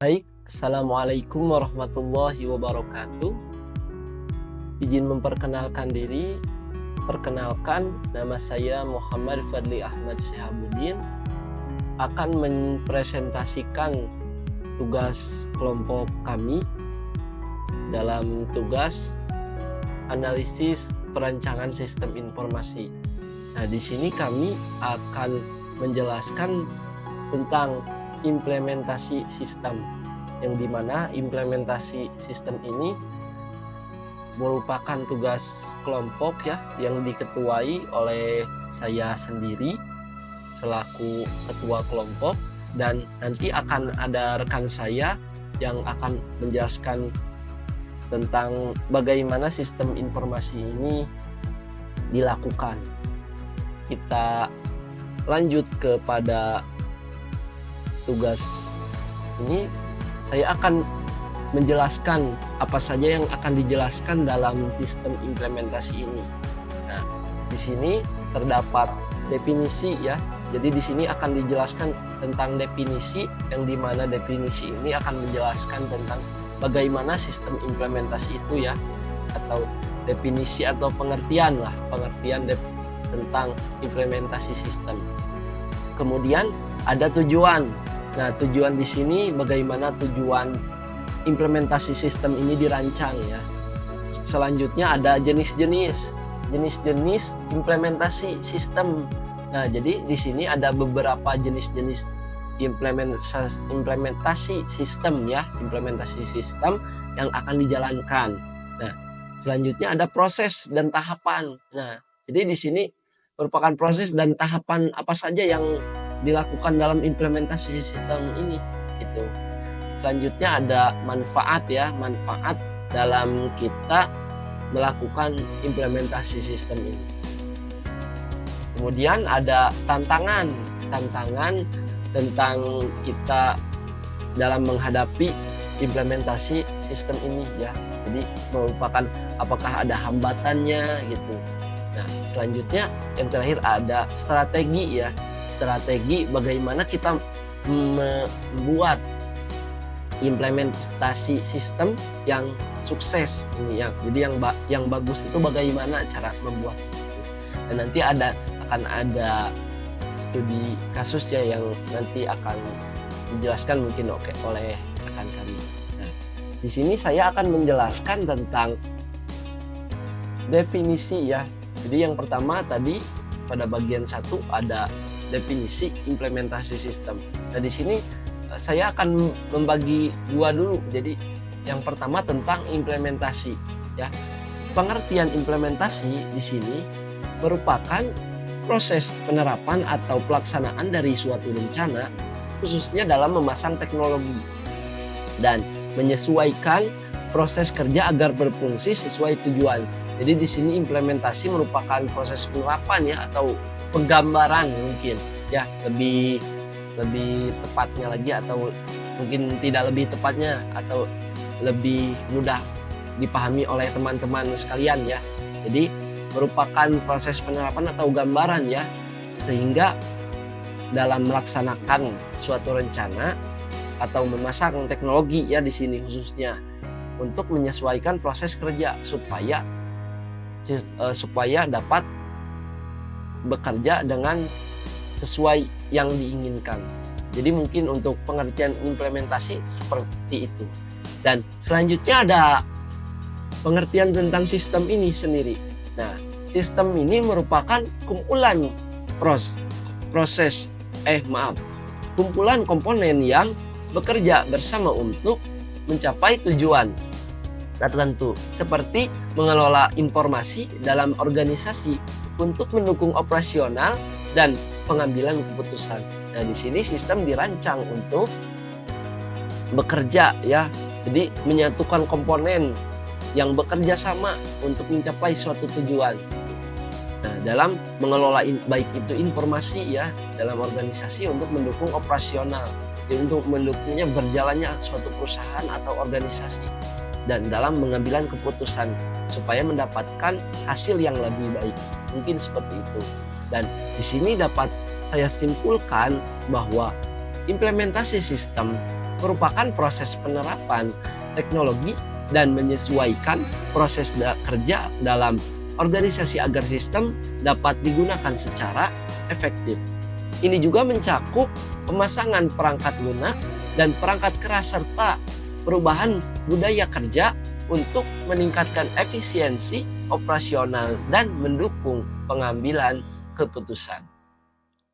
Baik, Assalamualaikum warahmatullahi wabarakatuh. Izin memperkenalkan diri. Perkenalkan, nama saya Muhammad Fadli Ahmad Syihabuddin. Akan mempresentasikan tugas kelompok kami dalam tugas analisis perancangan sistem informasi. Nah, di sini kami akan menjelaskan tentang implementasi sistem, yang dimana implementasi sistem ini merupakan tugas kelompok ya, yang diketuai oleh saya sendiri selaku ketua kelompok, dan nanti akan ada rekan saya yang akan menjelaskan tentang bagaimana sistem informasi ini dilakukan. Kita lanjut kepada tugas ini. Saya akan menjelaskan apa saja yang akan dijelaskan dalam sistem implementasi ini. Nah, di sini terdapat definisi ya. Jadi di sini akan dijelaskan tentang definisi, yang dimana definisi ini akan menjelaskan tentang bagaimana sistem implementasi itu ya, atau definisi atau pengertian tentang implementasi sistem. Kemudian ada tujuan. Nah, tujuan di sini bagaimana tujuan implementasi sistem ini dirancang ya. Selanjutnya ada jenis-jenis implementasi sistem. Nah, jadi di sini ada beberapa jenis-jenis implementasi sistem ya, implementasi sistem yang akan dijalankan. Nah, selanjutnya ada proses dan tahapan. Nah, jadi di sini merupakan proses dan tahapan apa saja yang dilakukan dalam implementasi sistem ini itu. Selanjutnya ada manfaat ya, manfaat dalam kita melakukan implementasi sistem ini. Kemudian ada tantangan tentang kita dalam menghadapi implementasi sistem ini ya. Jadi merupakan apakah ada hambatannya gitu. Nah, selanjutnya yang terakhir ada strategi ya. Strategi bagaimana kita membuat implementasi sistem yang sukses ini ya. Jadi yang bagus itu bagaimana cara membuat itu. Dan nanti akan ada studi kasus ya, yang nanti akan dijelaskan mungkin oleh rekan kami. Nah, di sini saya akan menjelaskan tentang definisi ya. Jadi yang pertama tadi pada bagian 1 ada definisi implementasi sistem. Nah, di sini saya akan membagi dua dulu. Jadi yang pertama tentang implementasi ya. Pengertian implementasi di sini merupakan proses penerapan atau pelaksanaan dari suatu rencana, khususnya dalam memasang teknologi dan menyesuaikan proses kerja agar berfungsi sesuai tujuan. Jadi di sini implementasi merupakan proses penerapan ya, atau penggambaran mungkin ya, lebih tepatnya lagi, atau mungkin tidak lebih tepatnya, atau lebih mudah dipahami oleh teman-teman sekalian ya. Jadi merupakan proses penerapan atau gambaran ya, sehingga dalam melaksanakan suatu rencana atau memasang teknologi ya, di sini khususnya untuk menyesuaikan proses kerja supaya dapat bekerja dengan sesuai yang diinginkan. Jadi mungkin untuk pengertian implementasi seperti itu. Dan selanjutnya ada pengertian tentang sistem ini sendiri. Nah, sistem ini merupakan kumpulan kumpulan komponen yang bekerja bersama untuk mencapai tujuan tertentu, seperti mengelola informasi dalam organisasi untuk mendukung operasional dan pengambilan keputusan. Nah, di sini sistem dirancang untuk bekerja ya. Jadi menyatukan komponen yang bekerja sama untuk mencapai suatu tujuan. Nah, dalam mengelola baik itu informasi ya dalam organisasi untuk mendukung operasional, untuk mendukungnya berjalannya suatu perusahaan atau organisasi, dan dalam mengambilan keputusan supaya mendapatkan hasil yang lebih baik. Mungkin seperti itu. Dan di sini dapat saya simpulkan bahwa implementasi sistem merupakan proses penerapan teknologi dan menyesuaikan proses kerja dalam organisasi agar sistem dapat digunakan secara efektif. Ini juga mencakup pemasangan perangkat lunak dan perangkat keras serta perubahan budaya kerja untuk meningkatkan efisiensi operasional dan mendukung pengambilan keputusan.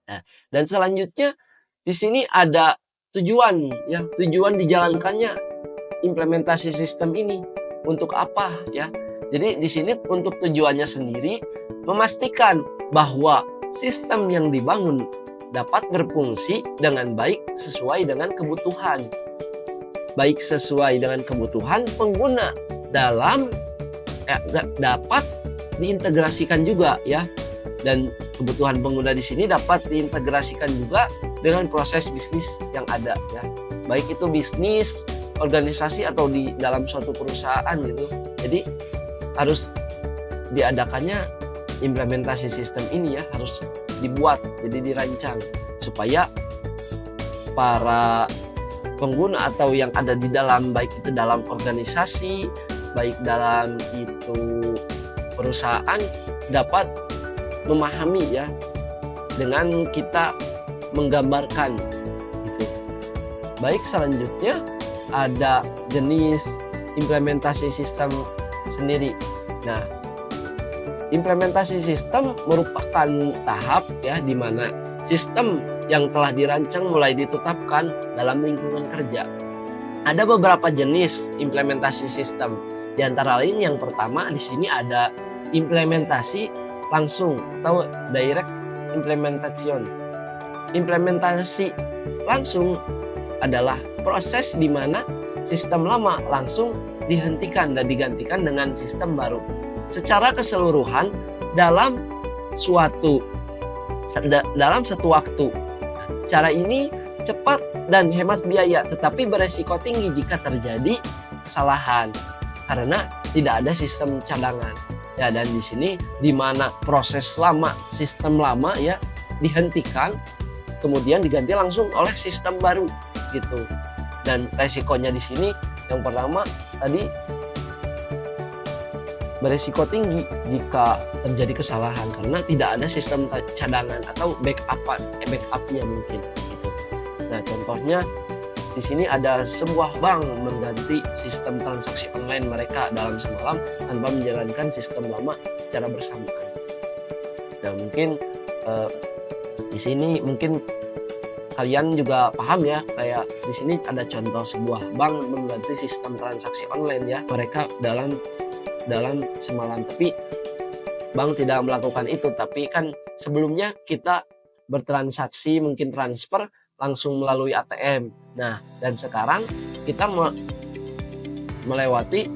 Nah, dan selanjutnya di sini ada tujuan dijalankannya implementasi sistem ini untuk apa ya. Jadi di sini untuk tujuannya sendiri memastikan bahwa sistem yang dibangun dapat berfungsi dengan baik sesuai dengan kebutuhan. Baik sesuai dengan kebutuhan pengguna dalam dapat diintegrasikan juga ya. Dan kebutuhan pengguna di sini dapat diintegrasikan juga dengan proses bisnis yang ada ya. Baik itu bisnis, organisasi atau di dalam suatu perusahaan gitu. Jadi harus diadakannya implementasi sistem ini ya, harus dibuat, jadi dirancang supaya para pengguna atau yang ada di dalam, baik itu dalam organisasi, baik dalam itu perusahaan, dapat memahami ya dengan kita menggambarkan gitu. Baik, selanjutnya ada jenis implementasi sistem sendiri. Nah, implementasi sistem merupakan tahap ya di mana sistem yang telah dirancang mulai ditetapkan dalam lingkungan kerja. Ada beberapa jenis implementasi sistem. Di antara lain yang pertama di sini ada implementasi langsung atau direct implementation. Implementasi langsung adalah proses di mana sistem lama langsung dihentikan dan digantikan dengan sistem baru secara keseluruhan dalam satu waktu. Cara ini cepat dan hemat biaya, tetapi beresiko tinggi jika terjadi kesalahan karena tidak ada sistem cadangan. Ya, dan di sini di mana proses lama, sistem lama ya dihentikan, kemudian diganti langsung oleh sistem baru gitu. Dan resikonya di sini yang pertama tadi beresiko tinggi jika terjadi kesalahan karena tidak ada sistem cadangan atau backupnya mungkin gitu. Nah, contohnya di sini ada sebuah bank mengganti sistem transaksi online mereka dalam semalam tanpa menjalankan sistem lama secara bersamaan. Nah, mungkin di sini mungkin kalian juga paham ya, kayak di sini ada contoh sebuah bank mengganti sistem transaksi online ya mereka dalam semalam, tapi bank tidak melakukan itu, tapi kan sebelumnya kita bertransaksi mungkin transfer langsung melalui ATM. Nah, dan sekarang kita melewati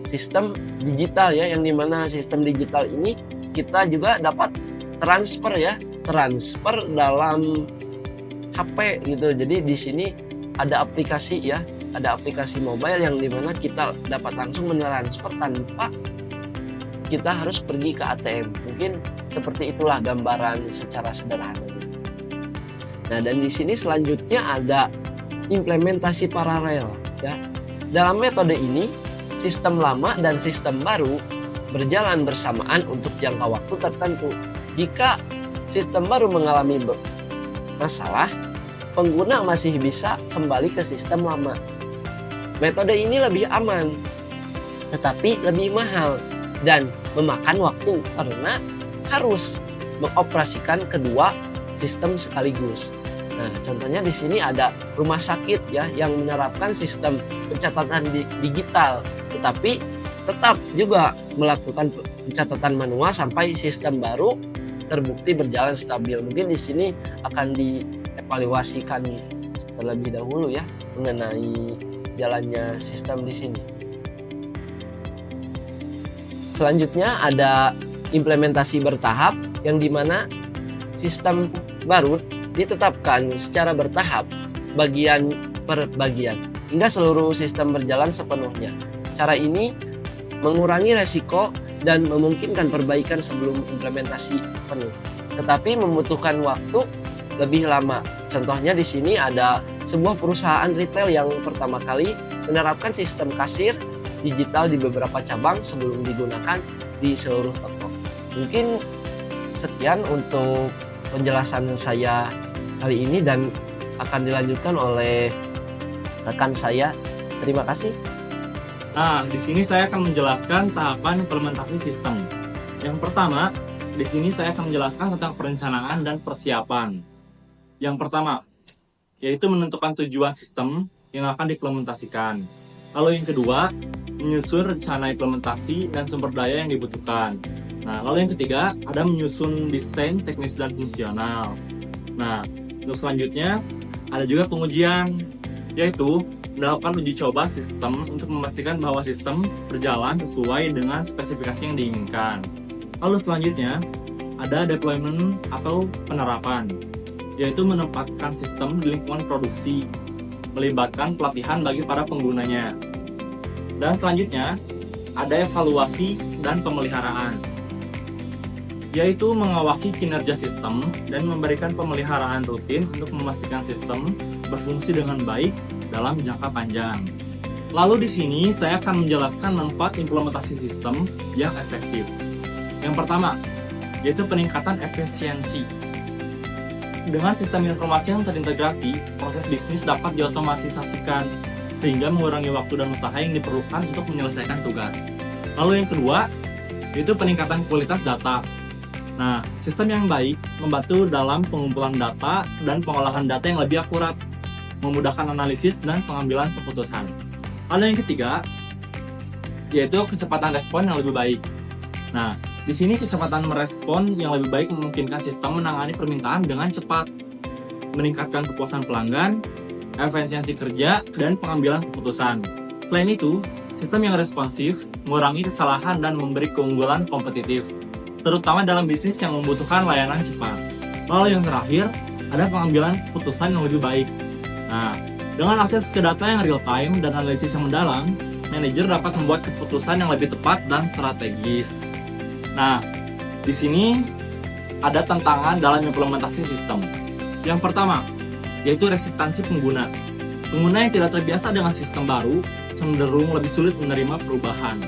sistem digital ya, yang dimana sistem digital ini kita juga dapat transfer dalam HP gitu. Jadi di sini ada aplikasi ya, ada aplikasi mobile yang dimana kita dapat langsung mentransfer tanpa kita harus pergi ke ATM. Mungkin seperti itulah gambaran secara sederhananya. Nah, dan di sini selanjutnya ada implementasi paralel ya. Dalam metode ini, sistem lama dan sistem baru berjalan bersamaan untuk jangka waktu tertentu. Jika sistem baru mengalami masalah, pengguna masih bisa kembali ke sistem lama. Metode ini lebih aman, tetapi lebih mahal dan memakan waktu karena harus mengoperasikan kedua sistem sekaligus. Nah, contohnya di sini ada rumah sakit ya yang menerapkan sistem pencatatan digital, tetapi tetap juga melakukan pencatatan manual sampai sistem baru terbukti berjalan stabil. Mungkin di sini akan dievaluasikan terlebih dahulu ya mengenai jalannya sistem di sini. Selanjutnya ada implementasi bertahap yang dimana sistem baru ditetapkan secara bertahap bagian per bagian hingga seluruh sistem berjalan sepenuhnya. Cara ini mengurangi resiko dan memungkinkan perbaikan sebelum implementasi penuh, tetapi membutuhkan waktu lebih lama. Contohnya di sini ada sebuah perusahaan retail yang pertama kali menerapkan sistem kasir digital di beberapa cabang sebelum digunakan di seluruh toko. Mungkin sekian untuk penjelasan saya kali ini dan akan dilanjutkan oleh rekan saya. Terima kasih. Nah, di sini saya akan menjelaskan tahapan implementasi sistem. Yang pertama, di sini saya akan menjelaskan tentang perencanaan dan persiapan. Yang pertama, yaitu menentukan tujuan sistem yang akan diimplementasikan. Lalu yang kedua, menyusun rencana implementasi dan sumber daya yang dibutuhkan. Nah, lalu yang ketiga, ada menyusun desain teknis dan fungsional. Nah, untuk selanjutnya, ada juga pengujian, yaitu melakukan uji coba sistem untuk memastikan bahwa sistem berjalan sesuai dengan spesifikasi yang diinginkan. Lalu selanjutnya, ada deployment atau penerapan, yaitu menempatkan sistem di lingkungan produksi, melibatkan pelatihan bagi para penggunanya. Dan selanjutnya, ada evaluasi dan pemeliharaan, yaitu mengawasi kinerja sistem dan memberikan pemeliharaan rutin untuk memastikan sistem berfungsi dengan baik dalam jangka panjang. Lalu di sini saya akan menjelaskan manfaat implementasi sistem yang efektif. Yang pertama, yaitu peningkatan efisiensi. Dengan sistem informasi yang terintegrasi, proses bisnis dapat diotomatisasikan sehingga mengurangi waktu dan usaha yang diperlukan untuk menyelesaikan tugas. Lalu yang kedua, yaitu peningkatan kualitas data. Nah, sistem yang baik membantu dalam pengumpulan data dan pengolahan data yang lebih akurat, memudahkan analisis dan pengambilan keputusan. Lalu yang ketiga, yaitu kecepatan respon yang lebih baik. Nah, di sini kecepatan merespon yang lebih baik memungkinkan sistem menangani permintaan dengan cepat, meningkatkan kepuasan pelanggan, efisiensi kerja, dan pengambilan keputusan. Selain itu, sistem yang responsif mengurangi kesalahan dan memberi keunggulan kompetitif, terutama dalam bisnis yang membutuhkan layanan cepat. Lalu yang terakhir, ada pengambilan keputusan yang lebih baik. Nah, dengan akses ke data yang real-time dan analisis yang mendalam, manajer dapat membuat keputusan yang lebih tepat dan strategis. Nah, di sini ada tantangan dalam implementasi sistem. Yang pertama, yaitu resistansi pengguna. Pengguna yang tidak terbiasa dengan sistem baru cenderung lebih sulit menerima perubahan.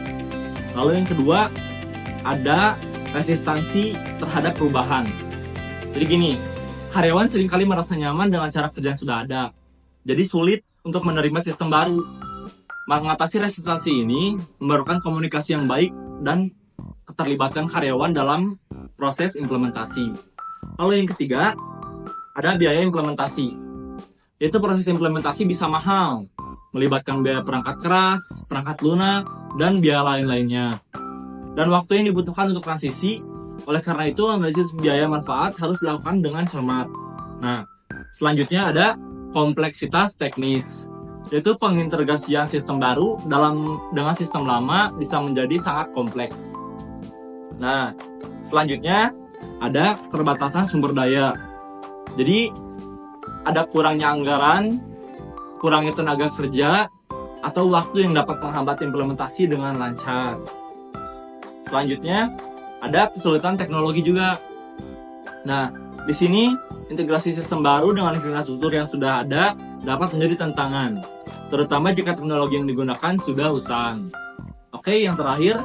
Lalu yang kedua, ada resistansi terhadap perubahan. Jadi gini, karyawan seringkali merasa nyaman dengan cara kerja yang sudah ada. Jadi sulit untuk menerima sistem baru. Mengatasi resistansi ini memerlukan komunikasi yang baik dan keterlibatan karyawan dalam proses implementasi. Lalu yang ketiga, ada biaya implementasi. Yaitu proses implementasi bisa mahal, melibatkan biaya perangkat keras, perangkat lunak, dan biaya lain-lainnya. Dan waktu yang dibutuhkan untuk transisi, oleh karena itu analisis biaya manfaat harus dilakukan dengan cermat. Nah, selanjutnya ada kompleksitas teknis, yaitu pengintegrasian sistem baru dengan sistem lama bisa menjadi sangat kompleks. Nah, selanjutnya ada keterbatasan sumber daya. Jadi, ada kurangnya anggaran, kurangnya tenaga kerja, atau waktu yang dapat menghambat implementasi dengan lancar. Selanjutnya, ada kesulitan teknologi juga. Nah, di sini integrasi sistem baru dengan infrastruktur yang sudah ada dapat menjadi tantangan, terutama jika teknologi yang digunakan sudah usang. Oke, yang terakhir,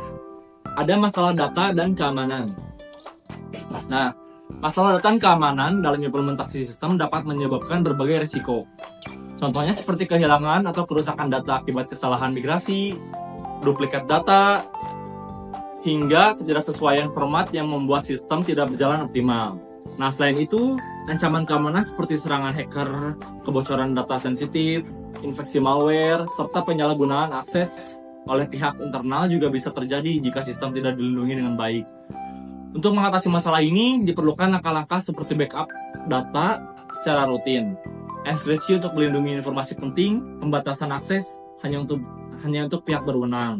ada masalah data dan keamanan. Nah, masalah data dan keamanan dalam implementasi sistem dapat menyebabkan berbagai risiko. Contohnya seperti kehilangan atau kerusakan data akibat kesalahan migrasi, duplikat data, hingga ketidaksesuaian format yang membuat sistem tidak berjalan optimal. Nah, selain itu, ancaman keamanan seperti serangan hacker, kebocoran data sensitif, infeksi malware, serta penyalahgunaan akses oleh pihak internal juga bisa terjadi jika sistem tidak dilindungi dengan baik. Untuk mengatasi masalah ini, diperlukan langkah-langkah seperti backup data secara rutin, enkripsi untuk melindungi informasi penting, pembatasan akses hanya untuk pihak berwenang,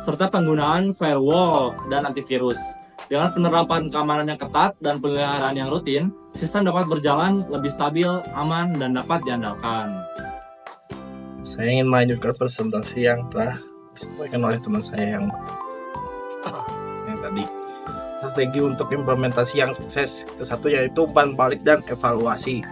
serta penggunaan firewall dan antivirus. Dengan penerapan keamanan yang ketat dan pemeliharaan yang rutin, sistem dapat berjalan lebih stabil, aman, dan dapat diandalkan. Saya ingin melanjutkan presentasi yang telah disampaikan oleh teman saya yang tadi. Strategi untuk implementasi yang sukses. Satu yaitu umpan balik dan evaluasi.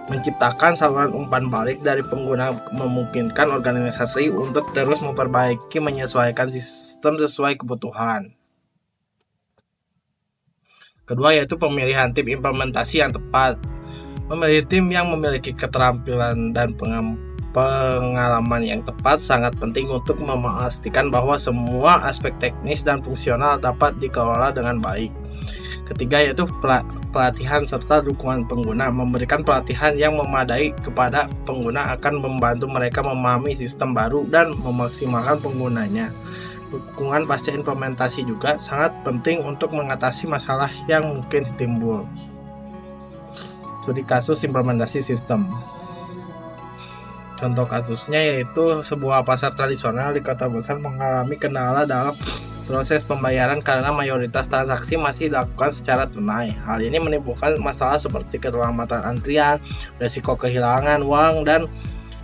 Menciptakan saluran umpan balik dari pengguna memungkinkan organisasi untuk terus memperbaiki menyesuaikan sistem sesuai kebutuhan. Kedua yaitu pemilihan tim implementasi yang tepat. Memilih tim yang memiliki keterampilan dan pengalaman yang tepat sangat penting untuk memastikan bahwa semua aspek teknis dan fungsional dapat dikelola dengan baik. Ketiga yaitu pelatihan serta dukungan pengguna. Memberikan pelatihan yang memadai kepada pengguna akan membantu mereka memahami sistem baru dan memaksimalkan penggunanya. Dukungan pasca implementasi juga sangat penting untuk mengatasi masalah yang mungkin timbul. Studi kasus implementasi sistem. Contoh kasusnya yaitu sebuah pasar tradisional di kota besar mengalami kendala dalam proses pembayaran karena mayoritas transaksi masih dilakukan secara tunai. Hal ini menimbulkan masalah seperti keterlambatan antrian, risiko kehilangan uang, dan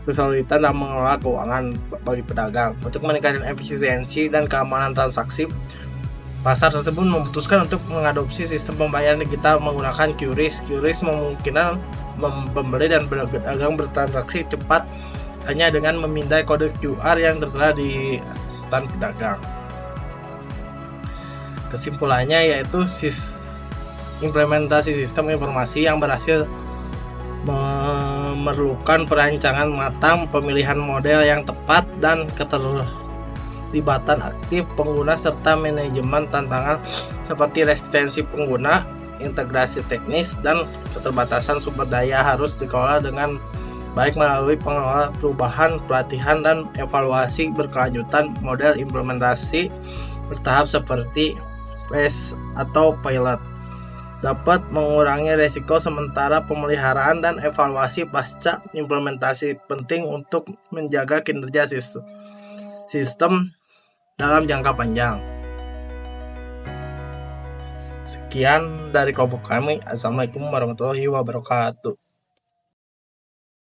kesulitan dalam mengelola keuangan bagi pedagang. Untuk meningkatkan efisiensi dan keamanan transaksi, pasar tersebut memutuskan untuk mengadopsi sistem pembayaran digital menggunakan QRIS. QRIS memungkinkan pembeli dan pedagang bertransaksi cepat hanya dengan memindai kode QR yang tertera di stand pedagang. Kesimpulannya yaitu implementasi sistem informasi yang berhasil memerlukan perancangan matang, pemilihan model yang tepat, dan keterlibatan aktif pengguna serta manajemen tantangan seperti resistensi pengguna, integrasi teknis, dan keterbatasan sumber daya harus dikelola dengan baik melalui pengelola perubahan, pelatihan, dan evaluasi berkelanjutan. Model implementasi bertahap seperti phase atau pilot dapat mengurangi resiko sementara pemeliharaan dan evaluasi pasca implementasi penting untuk menjaga kinerja sistem dalam jangka panjang. Sekian dari kelompok kami. Assalamualaikum warahmatullahi wabarakatuh.